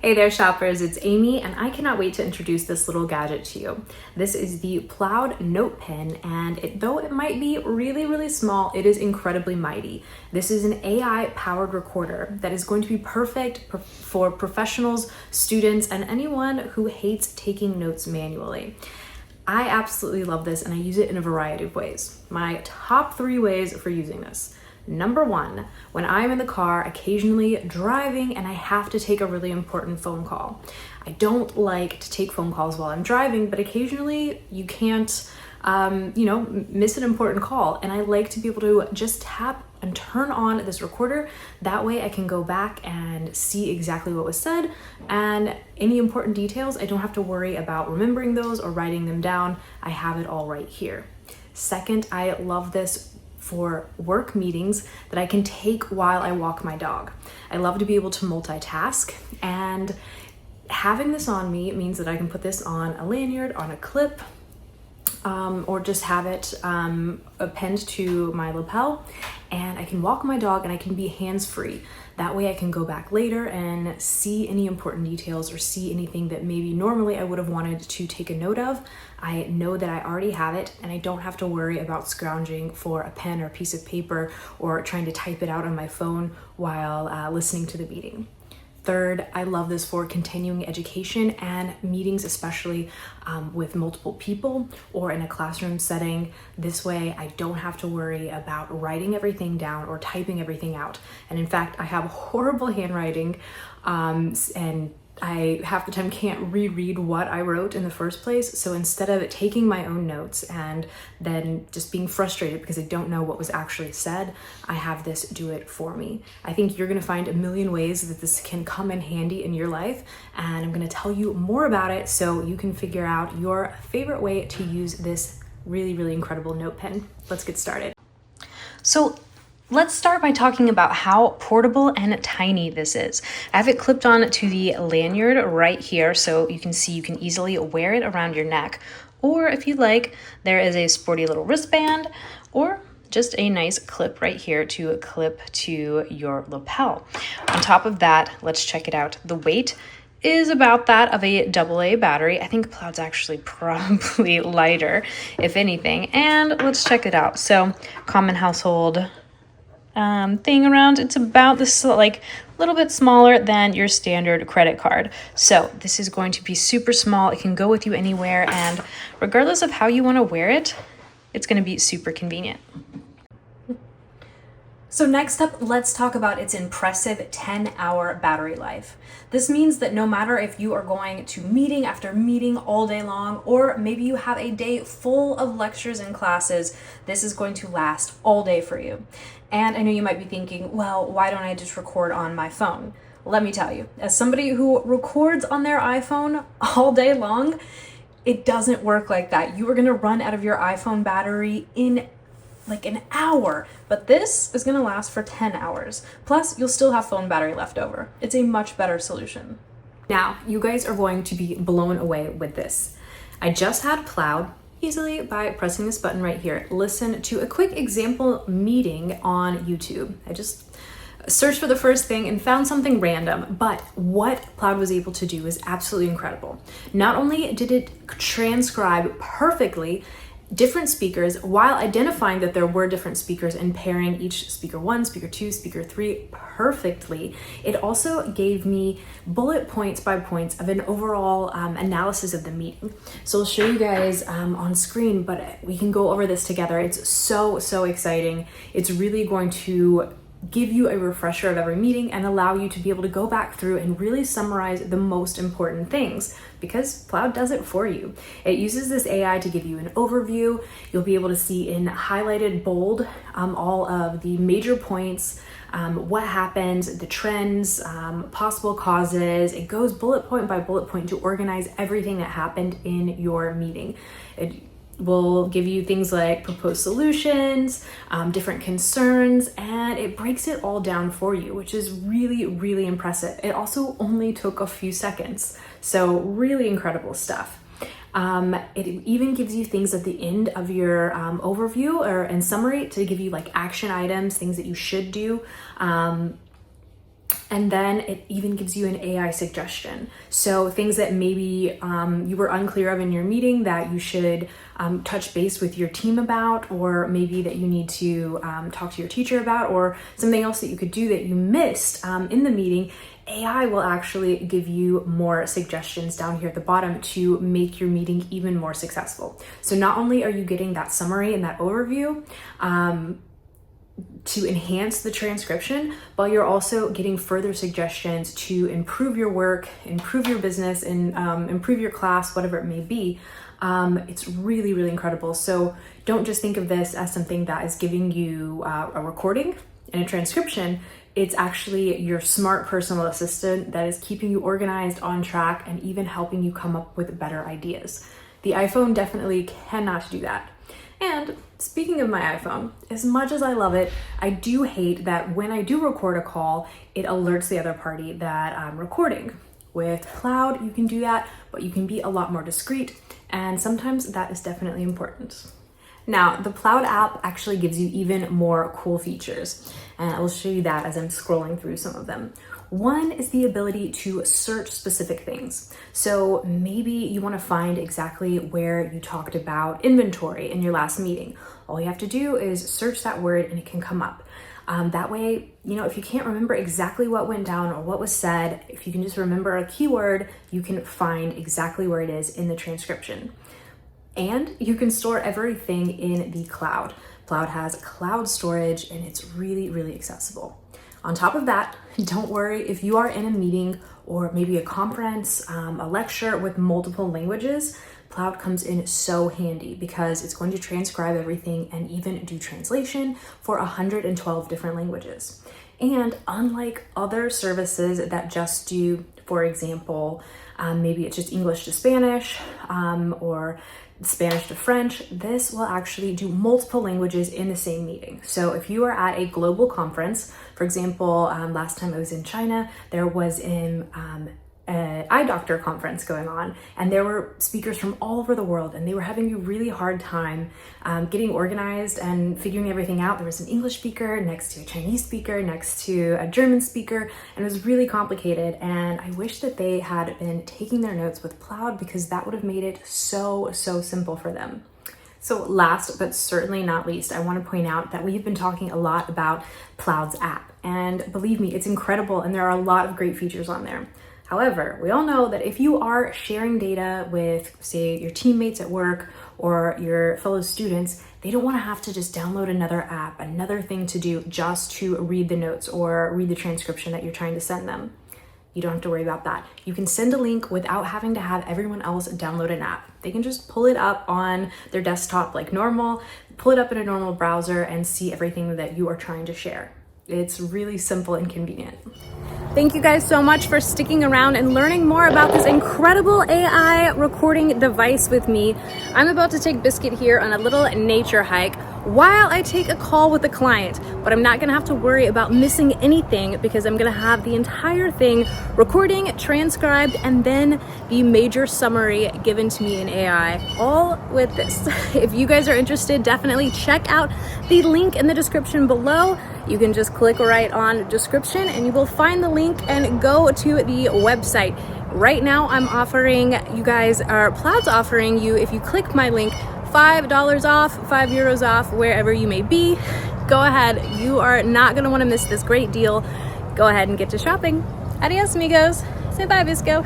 Hey there shoppers, it's Amy and I cannot wait to introduce this little gadget to you. This is the PLAUD NotePin and though it might be really small, it is incredibly mighty. This is an AI powered recorder that is going to be perfect for professionals, students, and anyone who hates taking notes manually. I absolutely love this and I use it in a variety of ways. My top 3 ways for using this. Number 1, when I'm in the car, occasionally driving and I have to take a really important phone call. I don't like to take phone calls while I'm driving, but occasionally you can't, miss an important call. And I like to be able to just tap and turn on this recorder. That way I can go back and see exactly what was said, and any important details, I don't have to worry about remembering those or writing them down. I have it all right here. Second, I love this for work meetings that I can take while I walk my dog. I love to be able to multitask, and having this on me means that I can put this on a lanyard, on a clip, or just have it append to my lapel, and I can walk my dog and I can be hands-free. That way I can go back later and see any important details or see anything that maybe normally I would have wanted to take a note of. I know that I already have it and I don't have to worry about scrounging for a pen or a piece of paper or trying to type it out on my phone while listening to the meeting. Third, I love this for continuing education and meetings, especially with multiple people or in a classroom setting. This way, I don't have to worry about writing everything down or typing everything out. And in fact, I have horrible handwriting and I half the time can't reread what I wrote in the first place. So instead of taking my own notes and then just being frustrated because I don't know what was actually said, I have this do it for me. I think you're gonna find a million ways that this can come in handy in your life, and I'm gonna tell you more about it so you can figure out your favorite way to use this really incredible note pen. Let's get started. So let's start by talking about how portable and tiny this is. I have it clipped on to the lanyard right here so you can see you can easily wear it around your neck. Or if you like, there is a sporty little wristband or just a nice clip right here to clip to your lapel. On top of that, let's check it out. The weight is about that of a AA battery. I think Ploud's actually probably lighter, if anything. And let's check it out. So common household thing around, it's about this like a little bit smaller than your standard credit card. So this is going to be super small. It can go with you anywhere, and regardless of how you want to wear it, it's going to be super convenient. So next up, let's talk about its impressive 10-hour battery life. This means that no matter if you are going to meeting after meeting all day long, or maybe you have a day full of lectures and classes, this is going to last all day for you. And I know you might be thinking, well, why don't I just record on my phone? Let me tell you, as somebody who records on their iPhone all day long, it doesn't work like that. You are gonna run out of your iPhone battery in like an hour, but this is gonna last for 10 hours. Plus, you'll still have phone battery left over. It's a much better solution. Now, you guys are going to be blown away with this. I just had Ploud easily by pressing this button right here. Listen to a quick example meeting on YouTube. I just searched for the first thing and found something random, but what Ploud was able to do is absolutely incredible. Not only did it transcribe perfectly different speakers while identifying that there were different speakers and pairing each speaker 1, speaker 2, speaker 3 perfectly, it also gave me bullet points by points of an overall analysis of the meeting. So I'll show you guys on screen, but we can go over this together. It's so exciting. It's really going to give you a refresher of every meeting and allow you to be able to go back through and really summarize the most important things, because Ploud does it for you. It uses this AI to give you an overview. You'll be able to see in highlighted bold all of the major points, what happened, the trends, possible causes. It goes bullet point by bullet point to organize everything that happened in your meeting. It will give you things like proposed solutions, different concerns, and it breaks it all down for you, which is really impressive. It also only took a few seconds, so really incredible stuff. It even gives you things at the end of your overview and summary to give you like action items, things that you should do. And then it even gives you an AI suggestion. So things that maybe you were unclear of in your meeting that you should touch base with your team about, or maybe that you need to talk to your teacher about, or something else that you could do that you missed in the meeting, AI will actually give you more suggestions down here at the bottom to make your meeting even more successful. So not only are you getting that summary and that overview, to enhance the transcription, but you're also getting further suggestions to improve your work, improve your business, and improve your class, whatever it may be. It's really, really incredible. So don't just think of this as something that is giving you a recording and a transcription. It's actually your smart personal assistant that is keeping you organized, on track, and even helping you come up with better ideas. The iPhone definitely cannot do that. And speaking of my iPhone, as much as I love it, I do hate that when I do record a call, it alerts the other party that I'm recording. With Ploud, you can do that, but you can be a lot more discreet, and sometimes that is definitely important. Now, the Ploud app actually gives you even more cool features, and I will show you that as I'm scrolling through some of them. One is the ability to search specific things. So maybe you want to find exactly where you talked about inventory in your last meeting. All you have to do is search that word and it can come up. That way, if you can't remember exactly what went down or what was said, if you can just remember a keyword, you can find exactly where it is in the transcription. And you can store everything in the cloud. Ploud has cloud storage and it's really, really accessible. On top of that, don't worry if you are in a meeting or maybe a conference, a lecture with multiple languages, Ploud comes in so handy because it's going to transcribe everything and even do translation for 112 different languages. And unlike other services that just do, for example, maybe it's just English to Spanish or Spanish to French, this will actually do multiple languages in the same meeting. So if you are at a global conference, for example, last time I was in China, there was an eye doctor conference going on, and there were speakers from all over the world, and they were having a really hard time getting organized and figuring everything out. There was an English speaker next to a Chinese speaker next to a German speaker, and it was really complicated. And I wish that they had been taking their notes with Ploud, because that would have made it so simple for them. So last but certainly not least, I want to point out that we've been talking a lot about Ploud's app, and believe me, it's incredible, and there are a lot of great features on there. However, we all know that if you are sharing data with, say, your teammates at work or your fellow students, they don't want to have to just download another app, another thing to do just to read the notes or read the transcription that you're trying to send them. You don't have to worry about that. You can send a link without having to have everyone else download an app. They can just pull it up on their desktop like normal, pull it up in a normal browser, and see everything that you are trying to share. It's really simple and convenient. Thank you guys so much for sticking around and learning more about this incredible AI recording device with me. I'm about to take Biscuit here on a little nature hike while I take a call with a client, but I'm not gonna have to worry about missing anything because I'm gonna have the entire thing recording, transcribed, and then the major summary given to me in AI, all with this. If you guys are interested, definitely check out the link in the description below. You can just click right on description and you will find the link and go to the website. Right now I'm offering you guys, Ploud's offering you, if you click my link, $5 off, €5 off, wherever you may be. Go ahead, you are not gonna wanna miss this great deal. Go ahead and get to shopping. Adios, amigos. Say bye, Visco.